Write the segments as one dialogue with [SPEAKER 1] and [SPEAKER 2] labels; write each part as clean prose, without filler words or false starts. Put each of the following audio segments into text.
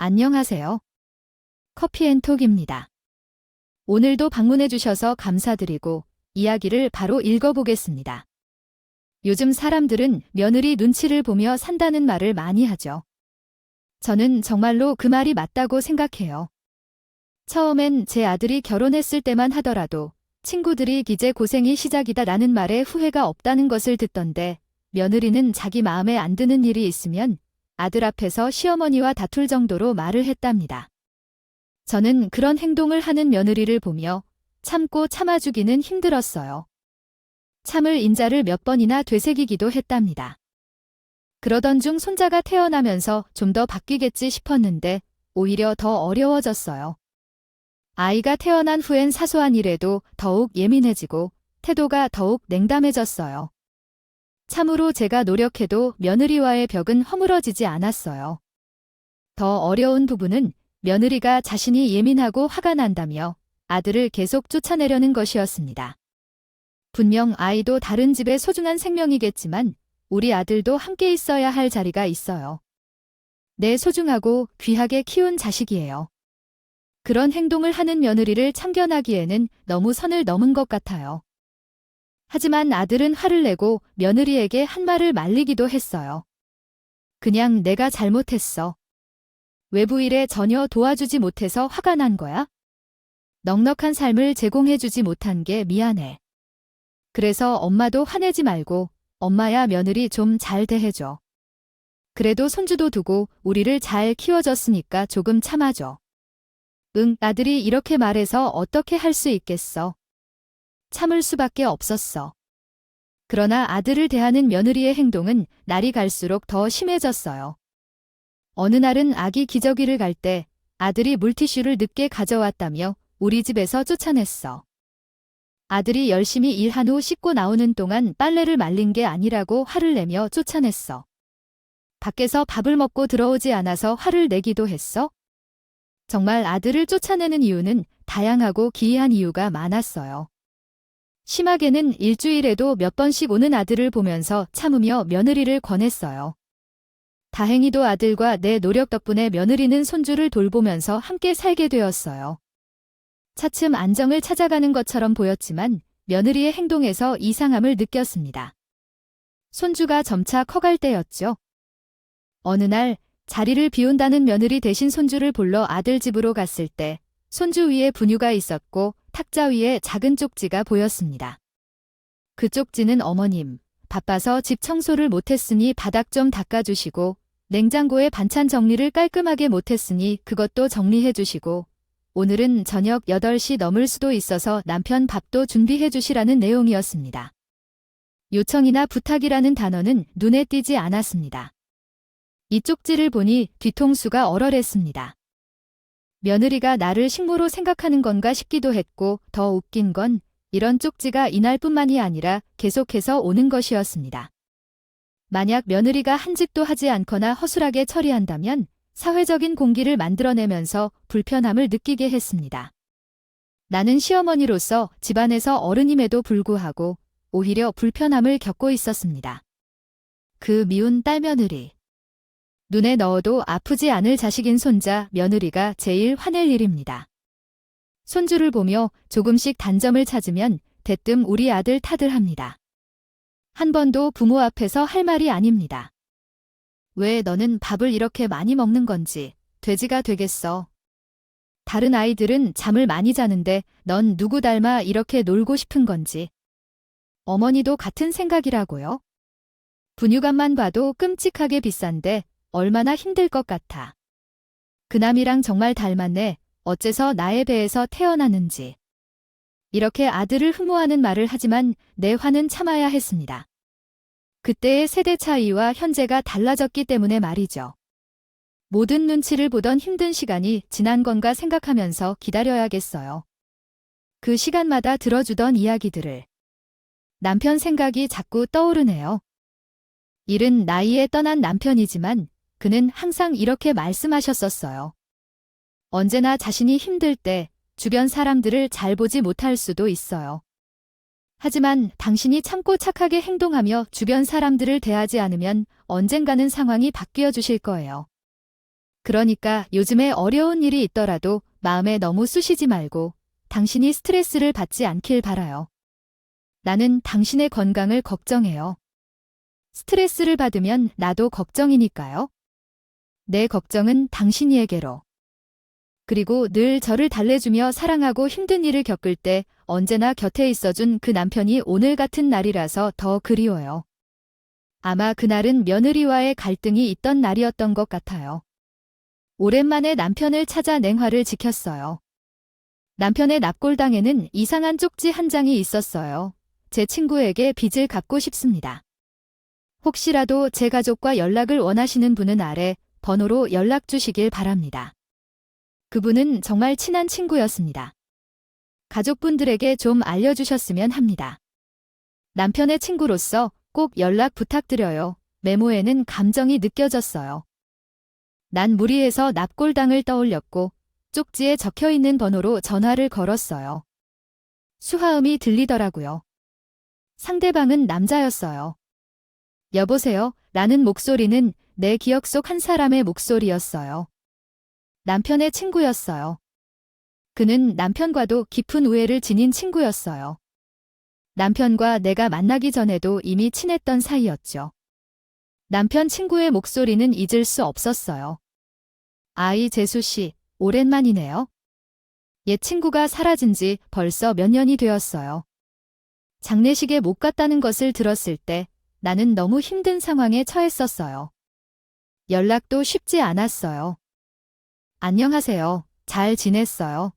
[SPEAKER 1] 안녕하세요. 커피앤톡입니다. 오늘도 방문해 주셔서 감사드리고 이야기를 바로 읽어보겠습니다. 요즘 사람들은 며느리 눈치를 보며 산다는 말을 많이 하죠. 저는 정말로 그 말이 맞다고 생각해요. 처음엔 제 아들이 결혼했을 때만 하더라도 친구들이 이제 고생이 시작이다 라는 말에 후회가 없다는 것을 듣던데 며느리는 자기 마음에 안 드는 일이 있으면 아들 앞에서 시어머니와 다툴 정도로 말을 했답니다. 저는 그런 행동을 하는 며느리를 보며 참고 참아주기는 힘들었어요. 참을 인자를 몇 번이나 되새기기도 했답니다. 그러던 중 손자가 태어나면서 좀 더 바뀌겠지 싶었는데 오히려 더 어려워졌어요. 아이가 태어난 후엔 사소한 일에도 더욱 예민해지고 태도가 더욱 냉담해졌어요. 참으로 제가 노력해도 며느리와의 벽은 허물어지지 않았어요. 더 어려운 부분은 며느리가 자신이 예민하고 화가 난다며 아들을 계속 쫓아내려는 것이었습니다. 분명 아이도 다른 집의 소중한 생명이겠지만 우리 아들도 함께 있어야 할 자리가 있어요. 내 소중하고 귀하게 키운 자식이에요. 그런 행동을 하는 며느리를 참견하기에는 너무 선을 넘은 것 같아요. 하지만 아들은 화를 내고 며느리에게 한 말을 말리기도 했어요. 그냥 내가 잘못했어. 외부 일에 전혀 도와주지 못해서 화가 난 거야? 넉넉한 삶을 제공해주지 못한 게 미안해. 그래서 엄마도 화내지 말고 엄마야 며느리 좀 잘 대해줘. 그래도 손주도 두고 우리를 잘 키워줬으니까 조금 참아줘. 응, 아들이 이렇게 말해서 어떻게 할 수 있겠어. 참을 수밖에 없었어. 그러나 아들을 대하는 며느리의 행동은 날이 갈수록 더 심해졌어요. 어느 날은 아기 기저귀를 갈 때 아들이 물티슈를 늦게 가져왔다며 우리 집에서 쫓아냈어. 아들이 열심히 일한 후 씻고 나오는 동안 빨래를 말린 게 아니라고 화를 내며 쫓아냈어. 밖에서 밥을 먹고 들어오지 않아서 화를 내기도 했어? 정말 아들을 쫓아내는 이유는 다양하고 기이한 이유가 많았어요. 심하게는 일주일에도 몇 번씩 오는 아들을 보면서 참으며 며느리를 권했어요. 다행히도 아들과 내 노력 덕분에 며느리는 손주를 돌보면서 함께 살게 되었어요. 차츰 안정을 찾아가는 것처럼 보였지만 며느리의 행동에서 이상함을 느꼈습니다. 손주가 점차 커갈 때였죠. 어느 날 자리를 비운다는 며느리 대신 손주를 불러 아들 집으로 갔을 때 손주 위에 분유가 있었고 탁자 위에 작은 쪽지가 보였습니다. 그 쪽지는 어머님, 바빠서 집 청소를 못했으니 바닥 좀 닦아주시고 냉장고에 반찬 정리를 깔끔하게 못했으니 그것도 정리해주시고 오늘은 저녁 8시 넘을 수도 있어서 남편 밥도 준비해주시라는 내용이었습니다. 요청이나 부탁이라는 단어는 눈에 띄지 않았습니다. 이 쪽지를 보니 뒤통수가 얼얼했습니다. 며느리가 나를 식모로 생각하는 건가 싶기도 했고 더 웃긴 건 이런 쪽지가 이날뿐만이 아니라 계속해서 오는 것이었습니다. 만약 며느리가 한 짓도 하지 않거나 허술하게 처리한다면 사회적인 공기를 만들어내면서 불편함을 느끼게 했습니다. 나는 시어머니로서 집안에서 어른임에도 불구하고 오히려 불편함을 겪고 있었습니다. 그 미운 딸며느리. 눈에 넣어도 아프지 않을 자식인 손자, 며느리가 제일 화낼 일입니다. 손주를 보며 조금씩 단점을 찾으면 대뜸 우리 아들 탓을 합니다. 한 번도 부모 앞에서 할 말이 아닙니다. 왜 너는 밥을 이렇게 많이 먹는 건지 돼지가 되겠어. 다른 아이들은 잠을 많이 자는데 넌 누구 닮아 이렇게 놀고 싶은 건지. 어머니도 같은 생각이라고요. 분유값만 봐도 끔찍하게 비싼데 얼마나 힘들 것 같아. 그남이랑 정말 닮았네. 어째서 나의 배에서 태어났는지. 이렇게 아들을 흠모하는 말을 하지만 내 화는 참아야 했습니다. 그때의 세대 차이와 현재가 달라졌기 때문에 말이죠. 모든 눈치를 보던 힘든 시간이 지난 건가 생각하면서 기다려야겠어요. 그 시간마다 들어주던 이야기들을. 남편 생각이 자꾸 떠오르네요. 일은 나이에 떠난 남편이지만 그는 항상 이렇게 말씀하셨었어요. 언제나 자신이 힘들 때 주변 사람들을 잘 보지 못할 수도 있어요. 하지만 당신이 참고 착하게 행동하며 주변 사람들을 대하지 않으면 언젠가는 상황이 바뀌어 주실 거예요. 그러니까 요즘에 어려운 일이 있더라도 마음에 너무 쑤시지 말고 당신이 스트레스를 받지 않길 바라요. 나는 당신의 건강을 걱정해요. 스트레스를 받으면 나도 걱정이니까요. 내 걱정은 당신이에게로. 그리고 늘 저를 달래주며 사랑하고 힘든 일을 겪을 때 언제나 곁에 있어준 그 남편이 오늘 같은 날이라서 더 그리워요. 아마 그날은 며느리와의 갈등이 있던 날이었던 것 같아요. 오랜만에 남편을 찾아 냉화를 지켰어요. 남편의 납골당에는 이상한 쪽지 한 장이 있었어요. 제 친구에게 빚을 갚고 싶습니다. 혹시라도 제 가족과 연락을 원하시는 분은 아래 번호로 연락 주시길 바랍니다. 그분은 정말 친한 친구였습니다. 가족분들에게 좀 알려주셨으면 합니다. 남편의 친구로서 꼭 연락 부탁드려요. 메모에는 감정이 느껴졌어요. 난 무리해서 납골당을 떠올렸고 쪽지에 적혀있는 번호로 전화를 걸었어요. 수화음이 들리더라고요. 상대방은 남자였어요. 여보세요? 라는 목소리는 내 기억 속 한 사람의 목소리였어요. 남편의 친구였어요. 그는 남편과도 깊은 우애를 지닌 친구였어요. 남편과 내가 만나기 전에도 이미 친했던 사이였죠. 남편 친구의 목소리는 잊을 수 없었어요. 아이 재수 씨, 오랜만이네요. 옛 친구가 사라진 지 벌써 몇 년이 되었어요. 장례식에 못 갔다는 것을 들었을 때 나는 너무 힘든 상황에 처했었어요. 연락도 쉽지 않았어요. 안녕하세요. 잘 지냈어요.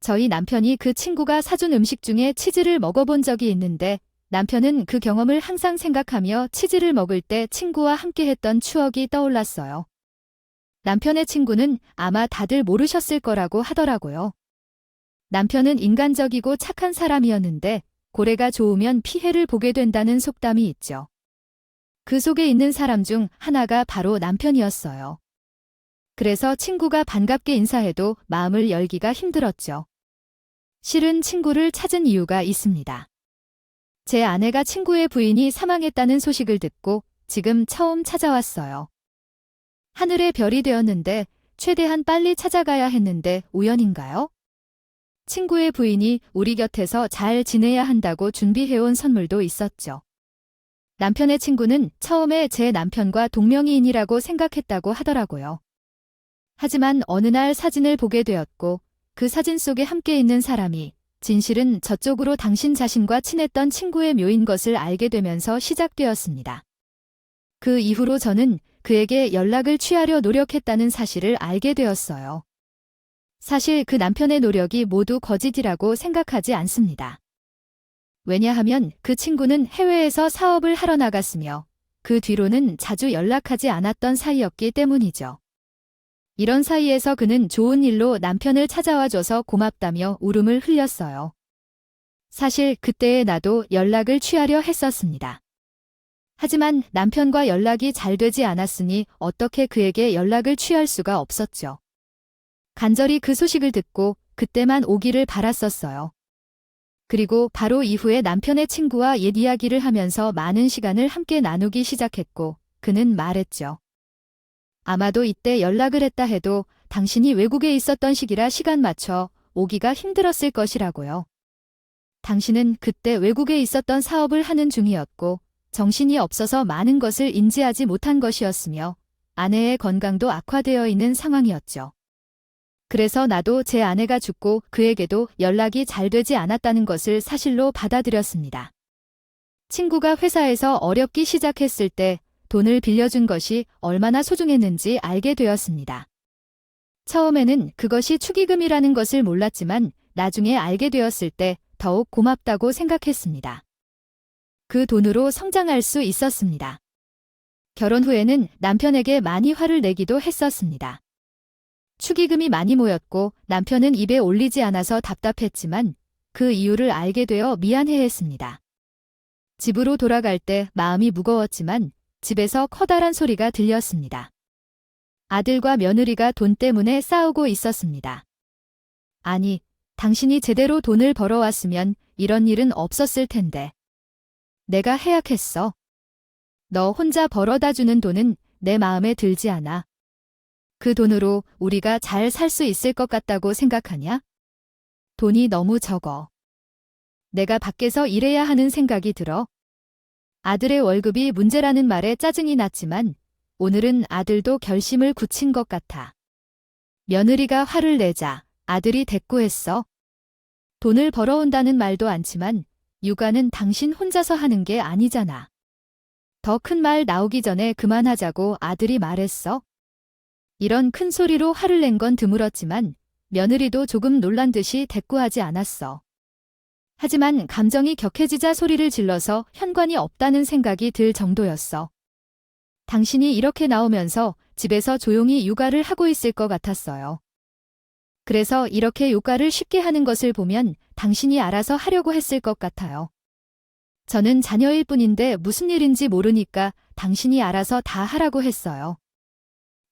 [SPEAKER 1] 저희 남편이 그 친구가 사준 음식 중에 치즈를 먹어본 적이 있는데 남편은 그 경험을 항상 생각하며 치즈를 먹을 때 친구와 함께 했던 추억이 떠올랐어요. 남편의 친구는 아마 다들 모르셨을 거라고 하더라고요. 남편은 인간적이고 착한 사람이었는데 고래가 좋으면 피해를 보게 된다는 속담이 있죠. 그 속에 있는 사람 중 하나가 바로 남편이었어요. 그래서 친구가 반갑게 인사해도 마음을 열기가 힘들었죠. 실은 친구를 찾은 이유가 있습니다. 제 아내가 친구의 부인이 사망했다는 소식을 듣고 지금 처음 찾아왔어요. 하늘의 별이 되었는데 최대한 빨리 찾아가야 했는데 우연인가요? 친구의 부인이 우리 곁에서 잘 지내야 한다고 준비해온 선물도 있었죠. 남편의 친구는 처음에 제 남편과 동명이인이라고 생각했다고 하더라고요. 하지만 어느 날 사진을 보게 되었고 그 사진 속에 함께 있는 사람이 진실은 저쪽으로 당신 자신과 친했던 친구의 묘인 것을 알게 되면서 시작되었습니다. 그 이후로 저는 그에게 연락을 취하려 노력했다는 사실을 알게 되었어요. 사실 그 남편의 노력이 모두 거짓이라고 생각하지 않습니다. 왜냐하면 그 친구는 해외에서 사업을 하러 나갔으며 그 뒤로는 자주 연락하지 않았던 사이였기 때문이죠. 이런 사이에서 그는 좋은 일로 남편을 찾아와줘서 고맙다며 울음을 흘렸어요. 사실 그때의 나도 연락을 취하려 했었습니다. 하지만 남편과 연락이 잘 되지 않았으니 어떻게 그에게 연락을 취할 수가 없었죠. 간절히 그 소식을 듣고 그때만 오기를 바랐었어요. 그리고 바로 이후에 남편의 친구와 옛 이야기를 하면서 많은 시간을 함께 나누기 시작했고 그는 말했죠. 아마도 이때 연락을 했다 해도 당신이 외국에 있었던 시기라 시간 맞춰 오기가 힘들었을 것이라고요. 당신은 그때 외국에 있었던 사업을 하는 중이었고 정신이 없어서 많은 것을 인지하지 못한 것이었으며 아내의 건강도 악화되어 있는 상황이었죠. 그래서 나도 제 아내가 죽고 그에게도 연락이 잘 되지 않았다는 것을 사실로 받아들였습니다. 친구가 회사에서 어렵기 시작했을 때 돈을 빌려준 것이 얼마나 소중했는지 알게 되었습니다. 처음에는 그것이 축의금이라는 것을 몰랐지만 나중에 알게 되었을 때 더욱 고맙다고 생각했습니다. 그 돈으로 성장할 수 있었습니다. 결혼 후에는 남편에게 많이 화를 내기도 했었습니다. 축의금이 많이 모였고 남편은 입에 올리지 않아서 답답했지만 그 이유를 알게 되어 미안해했습니다. 집으로 돌아갈 때 마음이 무거웠지만 집에서 커다란 소리가 들렸습니다. 아들과 며느리가 돈 때문에 싸우고 있었습니다. 아니, 당신이 제대로 돈을 벌어왔으면 이런 일은 없었을 텐데. 내가 해약했어. 너 혼자 벌어다 주는 돈은 내 마음에 들지 않아. 그 돈으로 우리가 잘 살 수 있을 것 같다고 생각하냐? 돈이 너무 적어. 내가 밖에서 일해야 하는 생각이 들어. 아들의 월급이 문제라는 말에 짜증이 났지만 오늘은 아들도 결심을 굳힌 것 같아. 며느리가 화를 내자 아들이 대꾸했어. 돈을 벌어온다는 말도 않지만 육아는 당신 혼자서 하는 게 아니잖아. 더 큰 말 나오기 전에 그만하자고 아들이 말했어. 이런 큰 소리로 화를 낸 건 드물었지만 며느리도 조금 놀란 듯이 대꾸하지 않았어. 하지만 감정이 격해지자 소리를 질러서 현관이 없다는 생각이 들 정도였어. 당신이 이렇게 나오면서 집에서 조용히 육아를 하고 있을 것 같았어요. 그래서 이렇게 육아를 쉽게 하는 것을 보면 당신이 알아서 하려고 했을 것 같아요. 저는 자녀일 뿐인데 무슨 일인지 모르니까 당신이 알아서 다 하라고 했어요.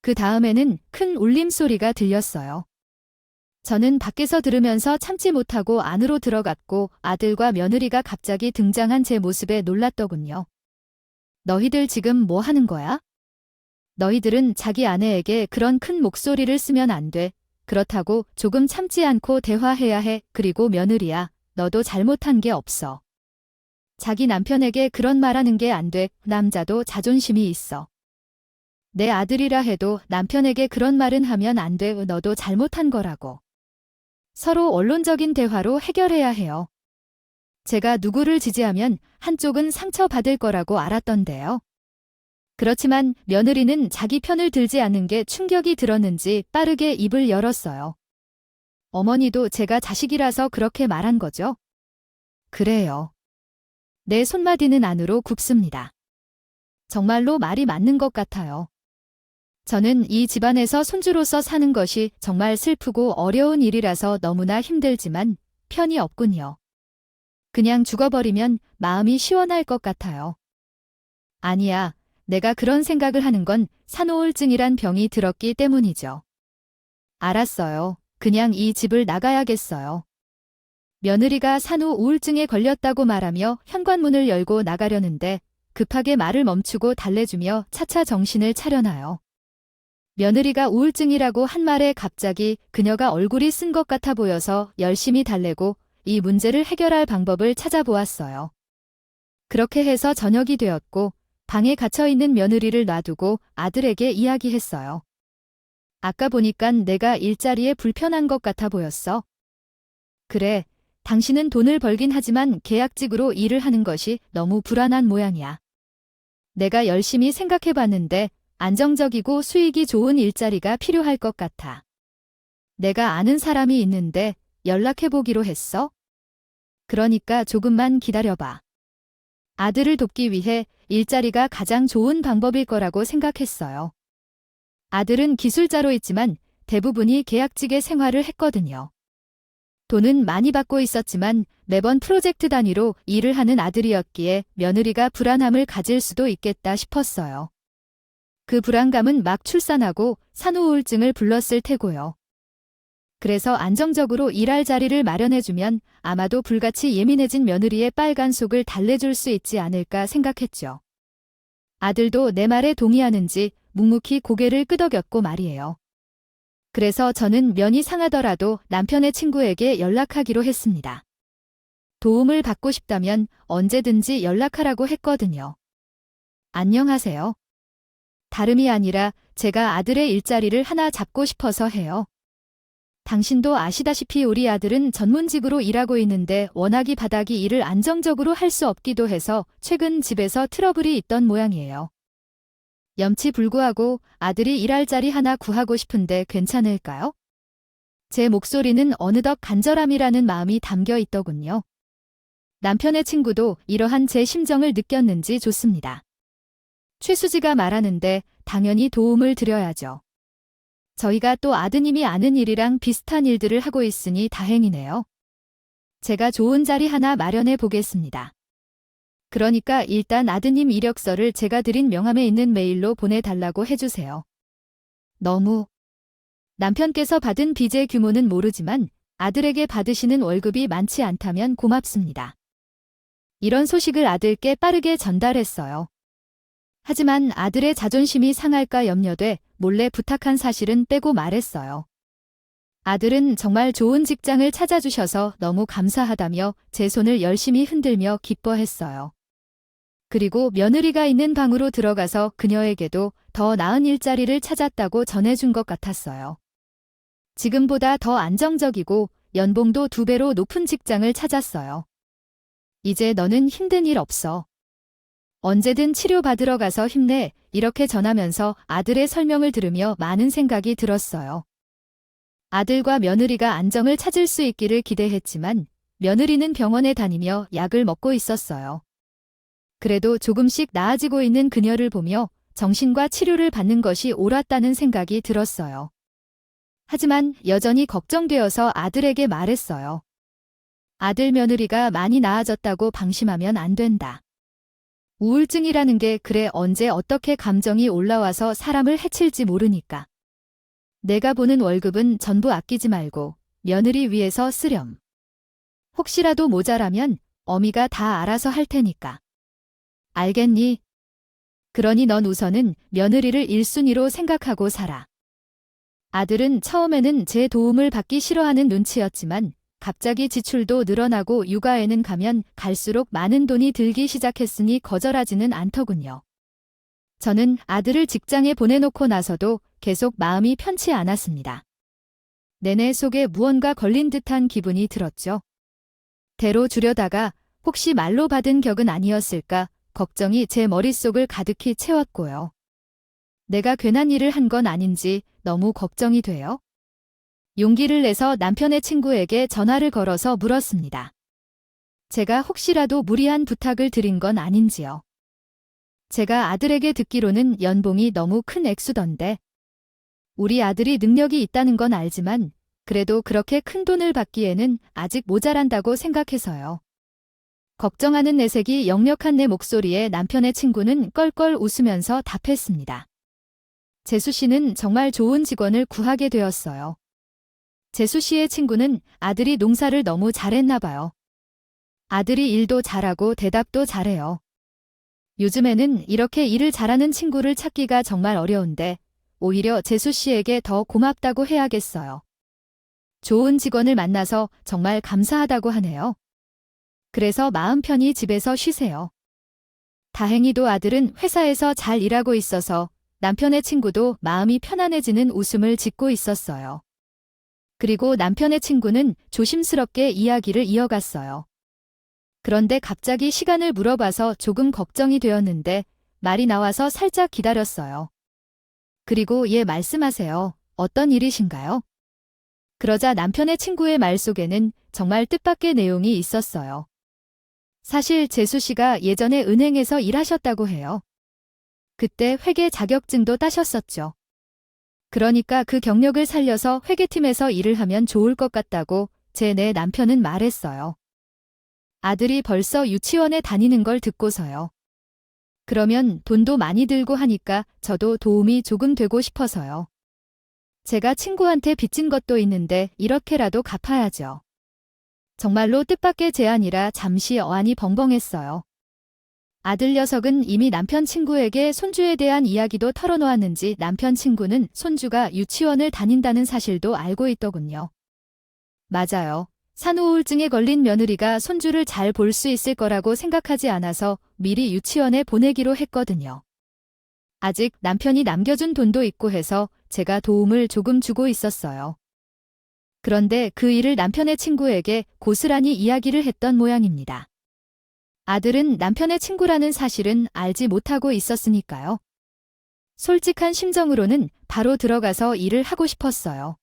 [SPEAKER 1] 그 다음에는 큰 울림소리가 들렸어요. 저는 밖에서 들으면서 참지 못하고 안으로 들어갔고 아들과 며느리가 갑자기 등장한 제 모습에 놀랐더군요. 너희들 지금 뭐 하는 거야? 너희들은 자기 아내에게 그런 큰 목소리를 쓰면 안 돼. 그렇다고 조금 참지 않고 대화해야 해. 그리고 며느리야, 너도 잘못한 게 없어. 자기 남편에게 그런 말하는 게 안 돼. 남자도 자존심이 있어. 내 아들이라 해도 남편에게 그런 말은 하면 안 돼. 너도 잘못한 거라고. 서로 원론적인 대화로 해결해야 해요. 제가 누구를 지지하면 한쪽은 상처받을 거라고 알았던데요. 그렇지만 며느리는 자기 편을 들지 않는 게 충격이 들었는지 빠르게 입을 열었어요. 어머니도 제가 자식이라서 그렇게 말한 거죠? 그래요. 내 손마디는 안으로 굽습니다. 정말로 말이 맞는 것 같아요. 저는 이 집안에서 손주로서 사는 것이 정말 슬프고 어려운 일이라서 너무나 힘들지만 편이 없군요. 그냥 죽어버리면 마음이 시원할 것 같아요. 아니야, 내가 그런 생각을 하는 건 산후우울증이란 병이 들었기 때문이죠. 알았어요. 그냥 이 집을 나가야겠어요. 며느리가 산후우울증에 걸렸다고 말하며 현관문을 열고 나가려는데 급하게 말을 멈추고 달래주며 차차 정신을 차려놔요. 며느리가 우울증이라고 한 말에 갑자기 그녀가 얼굴이 쓴 것 같아 보여서 열심히 달래고 이 문제를 해결할 방법을 찾아보았어요. 그렇게 해서 저녁이 되었고 방에 갇혀있는 며느리를 놔두고 아들에게 이야기했어요. 아까 보니깐 내가 일자리에 불편한 것 같아 보였어. 그래, 당신은 돈을 벌긴 하지만 계약직으로 일을 하는 것이 너무 불안한 모양이야. 내가 열심히 생각해봤는데 안정적이고 수익이 좋은 일자리가 필요할 것 같아. 내가 아는 사람이 있는데 연락해보기로 했어. 그러니까 조금만 기다려봐. 아들을 돕기 위해 일자리가 가장 좋은 방법일 거라고 생각했어요. 아들은 기술자로 있지만 대부분이 계약직의 생활을 했거든요. 돈은 많이 받고 있었지만 매번 프로젝트 단위로 일을 하는 아들이었기에 며느리가 불안함을 가질 수도 있겠다 싶었어요. 그 불안감은 막 출산하고 산후우울증을 불렀을 테고요. 그래서 안정적으로 일할 자리를 마련해주면 아마도 불같이 예민해진 며느리의 빨간 속을 달래줄 수 있지 않을까 생각했죠. 아들도 내 말에 동의하는지 묵묵히 고개를 끄덕였고 말이에요. 그래서 저는 면이 상하더라도 남편의 친구에게 연락하기로 했습니다. 도움을 받고 싶다면 언제든지 연락하라고 했거든요. 안녕하세요. 다름이 아니라 제가 아들의 일자리를 하나 잡고 싶어서 해요. 당신도 아시다시피 우리 아들은 전문직으로 일하고 있는데 워낙이 바닥이 일을 안정적으로 할 수 없기도 해서 최근 집에서 트러블이 있던 모양이에요. 염치불구하고 아들이 일할 자리 하나 구하고 싶은데 괜찮을까요? 제 목소리는 어느덧 간절함이라는 마음이 담겨 있더군요. 남편의 친구도 이러한 제 심정을 느꼈는지 좋습니다. 최수지가 말하는데 당연히 도움을 드려야죠. 저희가 또 아드님이 아는 일이랑 비슷한 일들을 하고 있으니 다행이네요. 제가 좋은 자리 하나 마련해 보겠습니다. 그러니까 일단 아드님 이력서를 제가 드린 명함에 있는 메일로 보내달라고 해주세요. 너무 남편께서 받은 빚의 규모는 모르지만 아들에게 받으시는 월급이 많지 않다면 고맙습니다. 이런 소식을 아들께 빠르게 전달했어요. 하지만 아들의 자존심이 상할까 염려돼 몰래 부탁한 사실은 빼고 말했어요. 아들은 정말 좋은 직장을 찾아주셔서 너무 감사하다며 제 손을 열심히 흔들며 기뻐했어요. 그리고 며느리가 있는 방으로 들어가서 그녀에게도 더 나은 일자리를 찾았다고 전해준 것 같았어요. 지금보다 더 안정적이고 연봉도 2배로 높은 직장을 찾았어요. 이제 너는 힘든 일 없어. 언제든 치료받으러 가서 힘내. 이렇게 전하면서 아들의 설명을 들으며 많은 생각이 들었어요. 아들과 며느리가 안정을 찾을 수 있기를 기대했지만 며느리는 병원에 다니며 약을 먹고 있었어요. 그래도 조금씩 나아지고 있는 그녀를 보며 정신과 치료를 받는 것이 옳았다는 생각이 들었어요. 하지만 여전히 걱정되어서 아들에게 말했어요. 아들 며느리가 많이 나아졌다고 방심하면 안 된다. 우울증이라는 게 그래 언제 어떻게 감정이 올라와서 사람을 해칠지 모르니까. 내가 보는 월급은 전부 아끼지 말고 며느리 위해서 쓰렴. 혹시라도 모자라면 어미가 다 알아서 할 테니까. 알겠니? 그러니 넌 우선은 며느리를 1순위로 생각하고 살아. 아들은 처음에는 제 도움을 받기 싫어하는 눈치였지만 갑자기 지출도 늘어나고 육아에는 가면 갈수록 많은 돈이 들기 시작했으니 거절하지는 않더군요. 저는 아들을 직장에 보내놓고 나서도 계속 마음이 편치 않았습니다. 내내 속에 무언가 걸린 듯한 기분이 들었죠. 대로 주려다가 혹시 말로 받은 격은 아니었을까 걱정이 제 머릿속을 가득히 채웠고요. 내가 괜한 일을 한 건 아닌지 너무 걱정이 돼요. 용기를 내서 남편의 친구에게 전화를 걸어서 물었습니다. 제가 혹시라도 무리한 부탁을 드린 건 아닌지요. 제가 아들에게 듣기로는 연봉이 너무 큰 액수던데. 우리 아들이 능력이 있다는 건 알지만 그래도 그렇게 큰 돈을 받기에는 아직 모자란다고 생각해서요. 걱정하는 내색이 역력한 내 목소리에 남편의 친구는 껄껄 웃으면서 답했습니다. 재수 씨는 정말 좋은 직원을 구하게 되었어요. 재수 씨의 친구는 아들이 농사를 너무 잘했나 봐요. 아들이 일도 잘하고 대답도 잘해요. 요즘에는 이렇게 일을 잘하는 친구를 찾기가 정말 어려운데 오히려 재수 씨에게 더 고맙다고 해야겠어요. 좋은 직원을 만나서 정말 감사하다고 하네요. 그래서 마음 편히 집에서 쉬세요. 다행히도 아들은 회사에서 잘 일하고 있어서 남편의 친구도 마음이 편안해지는 웃음을 짓고 있었어요. 그리고 남편의 친구는 조심스럽게 이야기를 이어갔어요. 그런데 갑자기 시간을 물어봐서 조금 걱정이 되었는데 말이 나와서 살짝 기다렸어요. 그리고 예, 말씀하세요. 어떤 일이신가요? 그러자 남편의 친구의 말 속에는 정말 뜻밖의 내용이 있었어요. 사실 재수 씨가 예전에 은행에서 일하셨다고 해요. 그때 회계 자격증도 따셨었죠. 그러니까 그 경력을 살려서 회계팀에서 일을 하면 좋을 것 같다고 내 남편은 말했어요. 아들이 벌써 유치원에 다니는 걸 듣고서요. 그러면 돈도 많이 들고 하니까 저도 도움이 조금 되고 싶어서요. 제가 친구한테 빚진 것도 있는데 이렇게라도 갚아야죠. 정말로 뜻밖의 제안이라 잠시 어안이 벙벙했어요. 아들 녀석은 이미 남편 친구에게 손주에 대한 이야기도 털어놓았는지 남편 친구는 손주가 유치원을 다닌다는 사실도 알고 있더군요. 맞아요. 산후우울증에 걸린 며느리가 손주를 잘 볼 수 있을 거라고 생각하지 않아서 미리 유치원에 보내기로 했거든요. 아직 남편이 남겨준 돈도 있고 해서 제가 도움을 조금 주고 있었어요. 그런데 그 일을 남편의 친구에게 고스란히 이야기를 했던 모양입니다. 아들은 남편의 친구라는 사실은 알지 못하고 있었으니까요. 솔직한 심정으로는 바로 들어가서 일을 하고 싶었어요.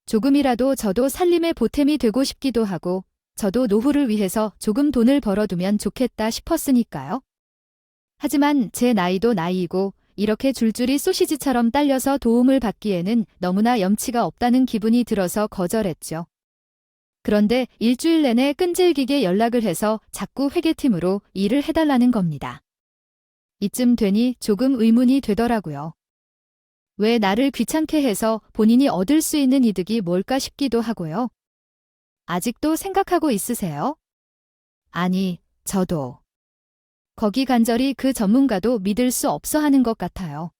[SPEAKER 1] 조금이라도 저도 살림의 보탬이 되고 싶기도 하고 저도 노후를 위해서 조금 돈을 벌어두면 좋겠다 싶었으니까요. 하지만 제 나이도 나이이고 이렇게 줄줄이 소시지처럼 딸려서 도움을 받기에는 너무나 염치가 없다는 기분이 들어서 거절했죠. 그런데 일주일 내내 끈질기게 연락을 해서 자꾸 회계팀으로 일을 해달라는 겁니다. 이쯤 되니 조금 의문이 되더라고요. 왜 나를 귀찮게 해서 본인이 얻을 수 있는 이득이 뭘까 싶기도 하고요. 아직도 생각하고 있으세요? 아니, 저도. 거기 간절히 그 전문가도 믿을 수 없어 하는 것 같아요.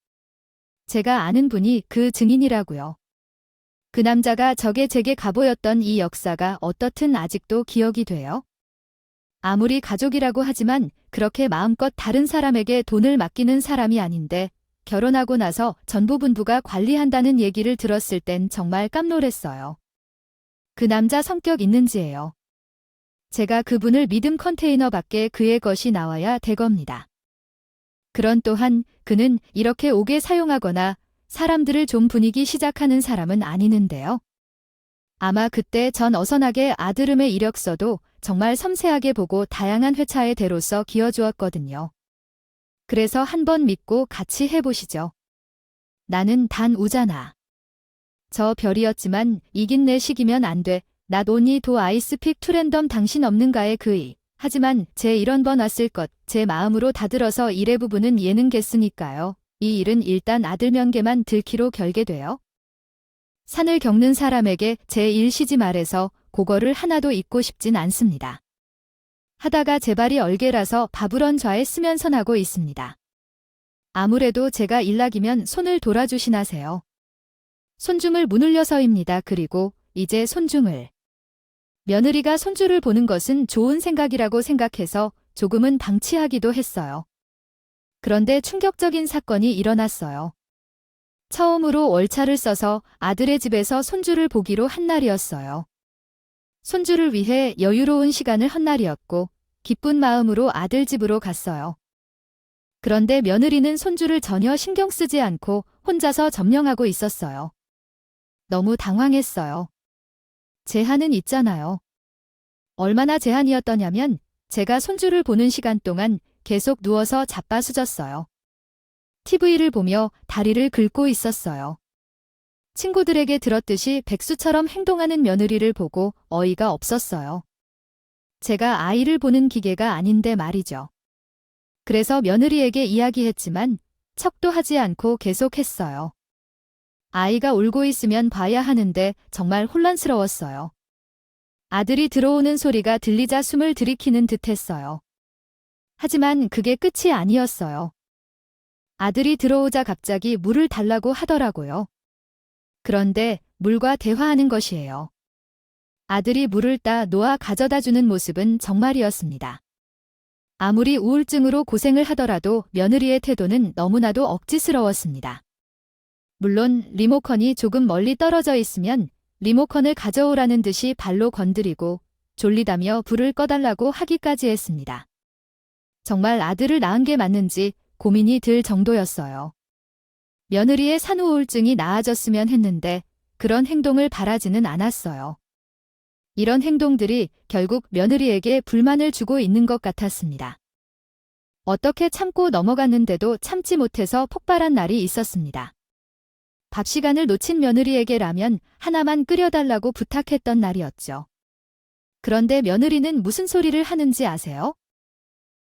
[SPEAKER 1] 제가 아는 분이 그 증인이라고요. 그 남자가 적의 제게 가보였던 이 역사가 어떻든 아직도 기억이 돼요. 아무리 가족이라고 하지만 그렇게 마음껏 다른 사람에게 돈을 맡기는 사람이 아닌데 결혼하고 나서 전부분부가 관리한다는 얘기를 들었을 땐 정말 깜놀했어요. 그 남자 성격 있는지예요. 제가 그분을 믿음 컨테이너 밖에 그의 것이 나와야 되겁니다. 그런 또한 그는 이렇게 옥에 사용하거나 사람들을 좀 분위기 시작하는 사람은 아니는데요. 아마 그때 전 어선하게 아들음의 이력서도 정말 섬세하게 보고 다양한 회차의 대로서 기어주었거든요. 그래서 한번 믿고 같이 해보시죠. 나는 단 우잖아. 저 별이었지만 이긴 내 식이면 안 돼. Not only do I speak to random 당신 없는가의 그의. 하지만 제 이런 번 왔을 것, 제 마음으로 다들어서 일의 부분은 예능겠으니까요. 이 일은 일단 아들 명계만 들키로 결계돼요. 산을 겪는 사람에게 제 일시지 말해서 그거를 하나도 잊고 싶진 않습니다. 하다가 제 발이 얼개라서 바브런 좌에 쓰면서 하고 있습니다. 아무래도 제가 일락이면 손을 돌아주시나세요. 손중을 무눌려서입니다. 그리고 이제 손중을. 며느리가 손주를 보는 것은 좋은 생각이라고 생각해서 조금은 방치하기도 했어요. 그런데 충격적인 사건이 일어났어요. 처음으로 월차를 써서 아들의 집에서 손주를 보기로 한 날이었어요. 손주를 위해 여유로운 시간을 한 날이었고 기쁜 마음으로 아들 집으로 갔어요. 그런데 며느리는 손주를 전혀 신경 쓰지 않고 혼자서 점령하고 있었어요. 너무 당황했어요. 제한은 있잖아요. 얼마나 제한이었더냐면 제가 손주를 보는 시간 동안 계속 누워서 자빠수졌어요. TV를 보며 다리를 긁고 있었어요. 친구들에게 들었듯이 백수처럼 행동하는 며느리를 보고 어이가 없었어요. 제가 아이를 보는 기계가 아닌데 말이죠. 그래서 며느리에게 이야기했지만 척도 하지 않고 계속했어요. 아이가 울고 있으면 봐야 하는데 정말 혼란스러웠어요. 아들이 들어오는 소리가 들리자 숨을 들이키는 듯했어요. 하지만 그게 끝이 아니었어요. 아들이 들어오자 갑자기 물을 달라고 하더라고요. 그런데 물과 대화하는 것이에요. 아들이 물을 따 놓아 가져다 주는 모습은 정말이었습니다. 아무리 우울증으로 고생을 하더라도 며느리의 태도는 너무나도 억지스러웠습니다. 물론 리모컨이 조금 멀리 떨어져 있으면 리모컨을 가져오라는 듯이 발로 건드리고 졸리다며 불을 꺼달라고 하기까지 했습니다. 정말 아들을 낳은 게 맞는지 고민이 들 정도였어요. 며느리의 산후우울증이 나아졌으면 했는데 그런 행동을 바라지는 않았어요. 이런 행동들이 결국 며느리에게 불만을 주고 있는 것 같았습니다. 어떻게 참고 넘어갔는데도 참지 못해서 폭발한 날이 있었습니다. 밥 시간을 놓친 며느리에게 라면 하나만 끓여달라고 부탁했던 날이었죠. 그런데 며느리는 무슨 소리를 하는지 아세요?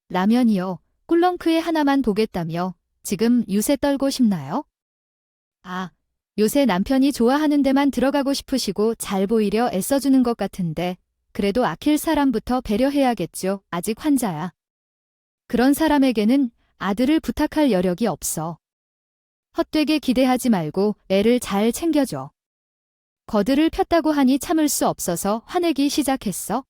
[SPEAKER 1] 라면이요. 꿀렁크에 하나만 보겠다며 지금 유세 떨고 싶나요? 아, 요새 남편이 좋아하는 데만 들어가고 싶으시고 잘 보이려 애써주는 것 같은데 그래도 아낄 사람부터 배려해야겠죠. 아직 환자야. 그런 사람에게는 아들을 부탁할 여력이 없어. 헛되게 기대하지 말고 애를 잘 챙겨줘. 거들을 폈다고 하니 참을 수 없어서 화내기 시작했어.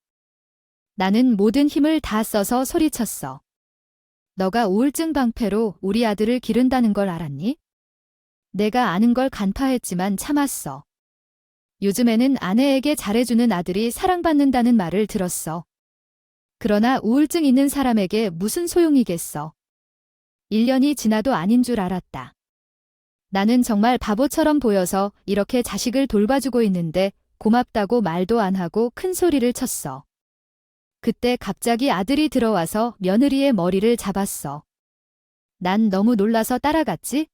[SPEAKER 1] 나는 모든 힘을 다 써서 소리쳤어. 너가 우울증 방패로 우리 아들을 기른다는 걸 알았니? 내가 아는 걸 간파했지만 참았어. 요즘에는 아내에게 잘해주는 아들이 사랑받는다는 말을 들었어. 그러나 우울증 있는 사람에게 무슨 소용이겠어. 1년이 지나도 아닌 줄 알았다. 나는 정말 바보처럼 보여서 이렇게 자식을 돌봐주고 있는데 고맙다고 말도 안 하고 큰 소리를 쳤어. 그때 갑자기 아들이 들어와서 며느리의 머리를 잡았어. 난 너무 놀라서 따라갔지?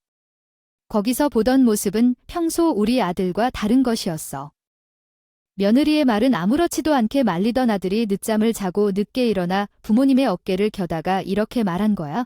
[SPEAKER 1] 거기서 보던 모습은 평소 우리 아들과 다른 것이었어. 며느리의 말은 아무렇지도 않게 말리던 아들이 늦잠을 자고 늦게 일어나 부모님의 어깨를 켜다가 이렇게 말한 거야.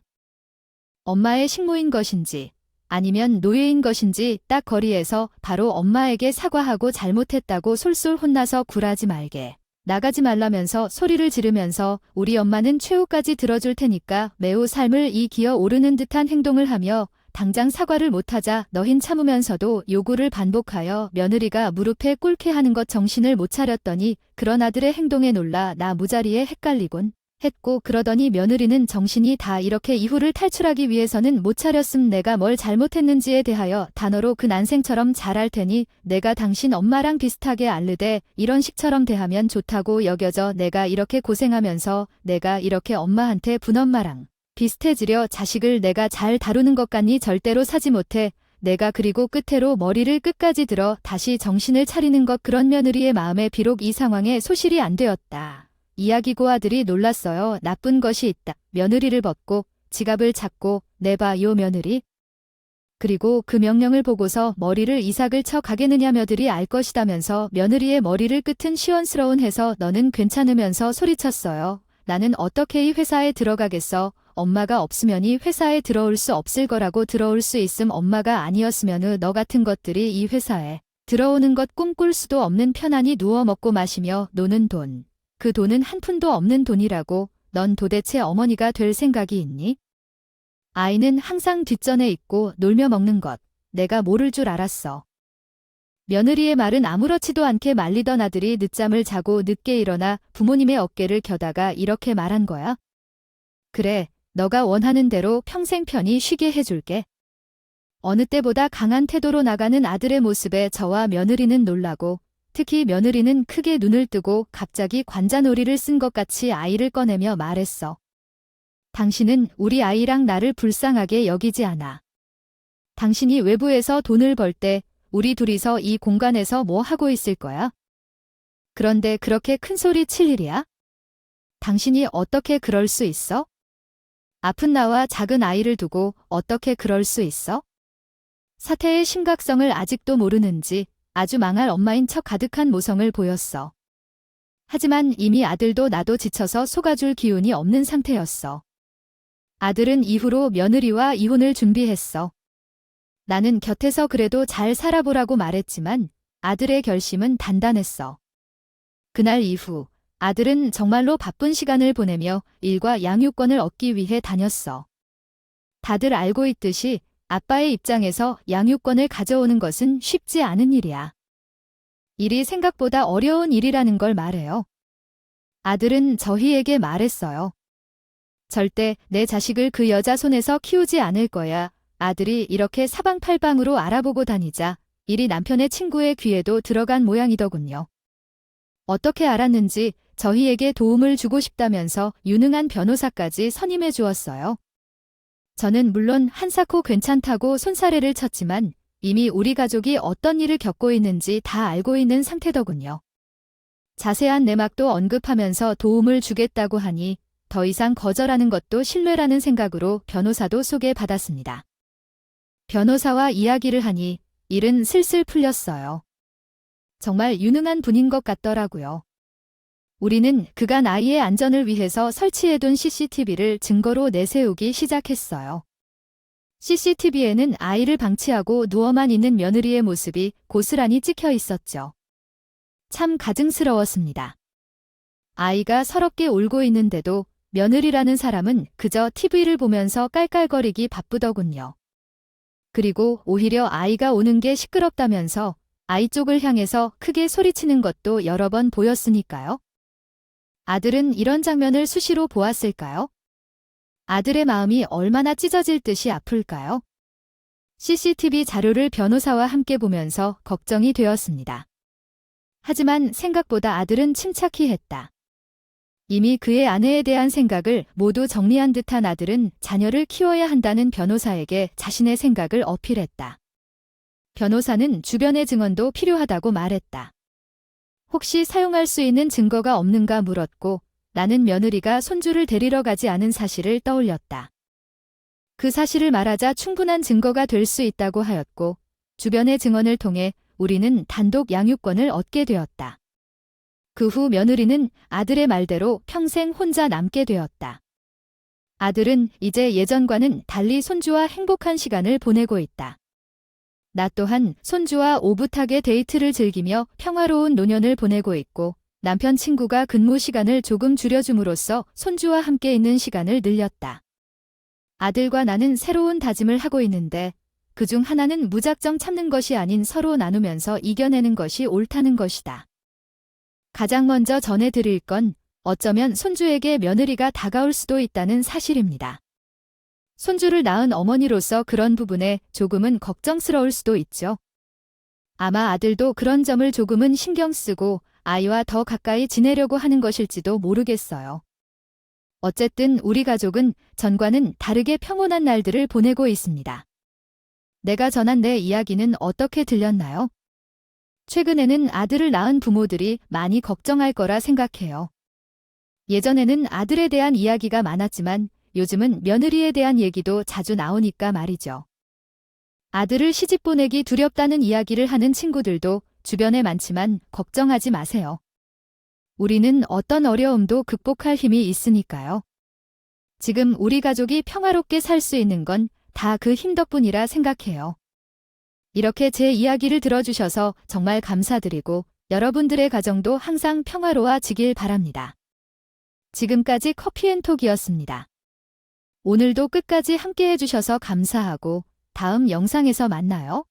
[SPEAKER 1] 엄마의 식모인 것인지 아니면 노예인 것인지 딱 거리에서 바로 엄마에게 사과하고 잘못했다고 솔솔 혼나서 굴하지 말게. 나가지 말라면서 소리를 지르면서 우리 엄마는 최후까지 들어줄 테니까 매우 삶을 이 기어 오르는 듯한 행동을 하며 당장 사과를 못하자 너흰 참으면서도 요구를 반복하여 며느리가 무릎에 꿇게 하는 것 정신을 못 차렸더니 그런 아들의 행동에 놀라 나 무자리에 헷갈리곤 했고 그러더니 며느리는 정신이 다 이렇게 이후를 탈출하기 위해서는 못 차렸음 내가 뭘 잘못했는지에 대하여 단어로 그 난생처럼 잘할 테니 내가 당신 엄마랑 비슷하게 알르되 이런 식처럼 대하면 좋다고 여겨져 내가 이렇게 고생하면서 내가 이렇게 엄마한테 분엄마랑 비슷해지려 자식을 내가 잘 다루는 것 같니 절대로 사지 못해 내가 그리고 끝으로 머리를 끝까지 들어 다시 정신을 차리는 것 그런 며느리의 마음에 비록 이 상황에 소실이 안 되었다. 이야기고 아들이 놀랐어요. 나쁜 것이 있다. 며느리를 벗고 지갑을 찾고 내봐 요 며느리. 그리고 그 명령을 보고서 머리를 이삭을 쳐 가겠느냐며들이 알 것이다면서 며느리의 머리를 끝은 시원스러운 해서 너는 괜찮으면서 소리쳤어요. 나는 어떻게 이 회사에 들어가겠어. 엄마가 없으면 이 회사에 들어올 수 없을 거라고 들어올 수 있음 엄마가 아니었으면 너 같은 것들이 이 회사에 들어오는 것 꿈꿀 수도 없는 편안히 누워 먹고 마시며 노는 돈. 그 돈은 한 푼도 없는 돈이라고 넌 도대체 어머니가 될 생각이 있니? 아이는 항상 뒷전에 있고 놀며 먹는 것. 내가 모를 줄 알았어. 며느리의 말은 아무렇지도 않게 말리던 아들이 늦잠을 자고 늦게 일어나 부모님의 어깨를 켜다가 이렇게 말한 거야. 그래, 너가 원하는 대로 평생 편히 쉬게 해줄게. 어느 때보다 강한 태도로 나가는 아들의 모습에 저와 며느리는 놀라고 특히 며느리는 크게 눈을 뜨고 갑자기 관자놀이를 쓴 것 같이 아이를 꺼내며 말했어. 당신은 우리 아이랑 나를 불쌍하게 여기지 않아. 당신이 외부에서 돈을 벌 때 우리 둘이서 이 공간에서 뭐 하고 있을 거야? 그런데 그렇게 큰 소리 칠 일이야? 당신이 어떻게 그럴 수 있어? 아픈 나와 작은 아이를 두고 어떻게 그럴 수 있어? 사태의 심각성을 아직도 모르는지 아주 망할 엄마인 척 가득한 모성을 보였어. 하지만 이미 아들도 나도 지쳐서 속아줄 기운이 없는 상태였어. 아들은 이후로 며느리와 이혼을 준비했어. 나는 곁에서 그래도 잘 살아보라고 말했지만 아들의 결심은 단단했어. 그날 이후 아들은 정말로 바쁜 시간을 보내며 일과 양육권을 얻기 위해 다녔어. 다들 알고 있듯이 아빠의 입장에서 양육권을 가져오는 것은 쉽지 않은 일이야. 일이 생각보다 어려운 일이라는 걸 말해요. 아들은 저희에게 말했어요. 절대 내 자식을 그 여자 손에서 키우지 않을 거야. 아들이 이렇게 사방팔방으로 알아보고 다니자 일이 남편의 친구의 귀에도 들어간 모양이더군요. 어떻게 알았는지 저희에게 도움을 주고 싶다면서 유능한 변호사까지 선임해 주었어요. 저는 물론 한사코 괜찮다고 손사래를 쳤지만 이미 우리 가족이 어떤 일을 겪고 있는지 다 알고 있는 상태더군요. 자세한 내막도 언급하면서 도움을 주겠다고 하니 더 이상 거절하는 것도 신뢰라는 생각으로 변호사도 소개받았습니다. 변호사와 이야기를 하니 일은 슬슬 풀렸어요. 정말 유능한 분인 것 같더라고요. 우리는 그간 아이의 안전을 위해서 설치해둔 CCTV를 증거로 내세우기 시작했어요. CCTV에는 아이를 방치하고 누워만 있는 며느리의 모습이 고스란히 찍혀 있었죠. 참 가증스러웠습니다. 아이가 서럽게 울고 있는데도 며느리라는 사람은 그저 TV를 보면서 깔깔거리기 바쁘더군요. 그리고 오히려 아이가 우는 게 시끄럽다면서 아이 쪽을 향해서 크게 소리치는 것도 여러 번 보였으니까요. 아들은 이런 장면을 수시로 보았을까요? 아들의 마음이 얼마나 찢어질 듯이 아플까요? CCTV 자료를 변호사와 함께 보면서 걱정이 되었습니다. 하지만 생각보다 아들은 침착히 했다. 이미 그의 아내에 대한 생각을 모두 정리한 듯한 아들은 자녀를 키워야 한다는 변호사에게 자신의 생각을 어필했다. 변호사는 주변의 증언도 필요하다고 말했다. 혹시 사용할 수 있는 증거가 없는가 물었고 나는 며느리가 손주를 데리러 가지 않은 사실을 떠올렸다. 그 사실을 말하자 충분한 증거가 될 수 있다고 하였고 주변의 증언을 통해 우리는 단독 양육권을 얻게 되었다. 그 후 며느리는 아들의 말대로 평생 혼자 남게 되었다. 아들은 이제 예전과는 달리 손주와 행복한 시간을 보내고 있다. 나 또한 손주와 오붓하게 데이트를 즐기며 평화로운 노년을 보내고 있고 남편 친구가 근무 시간을 조금 줄여줌으로써 손주와 함께 있는 시간을 늘렸다. 아들과 나는 새로운 다짐을 하고 있는데 그중 하나는 무작정 참는 것이 아닌 서로 나누면서 이겨내는 것이 옳다는 것이다. 가장 먼저 전해드릴 건 어쩌면 손주에게 며느리가 다가올 수도 있다는 사실입니다. 손주를 낳은 어머니로서 그런 부분에 조금은 걱정스러울 수도 있죠. 아마 아들도 그런 점을 조금은 신경 쓰고 아이와 더 가까이 지내려고 하는 것일지도 모르겠어요. 어쨌든 우리 가족은 전과는 다르게 평온한 날들을 보내고 있습니다. 내가 전한 내 이야기는 어떻게 들렸나요? 최근에는 아들을 낳은 부모들이 많이 걱정할 거라 생각해요. 예전에는 아들에 대한 이야기가 많았지만 요즘은 며느리에 대한 얘기도 자주 나오니까 말이죠. 아들을 시집 보내기 두렵다는 이야기를 하는 친구들도 주변에 많지만 걱정하지 마세요. 우리는 어떤 어려움도 극복할 힘이 있으니까요. 지금 우리 가족이 평화롭게 살 수 있는 건 다 그 힘 덕분이라 생각해요. 이렇게 제 이야기를 들어주셔서 정말 감사드리고 여러분들의 가정도 항상 평화로워지길 바랍니다. 지금까지 커피앤톡이었습니다. 오늘도 끝까지 함께 해주셔서 감사하고 다음 영상에서 만나요.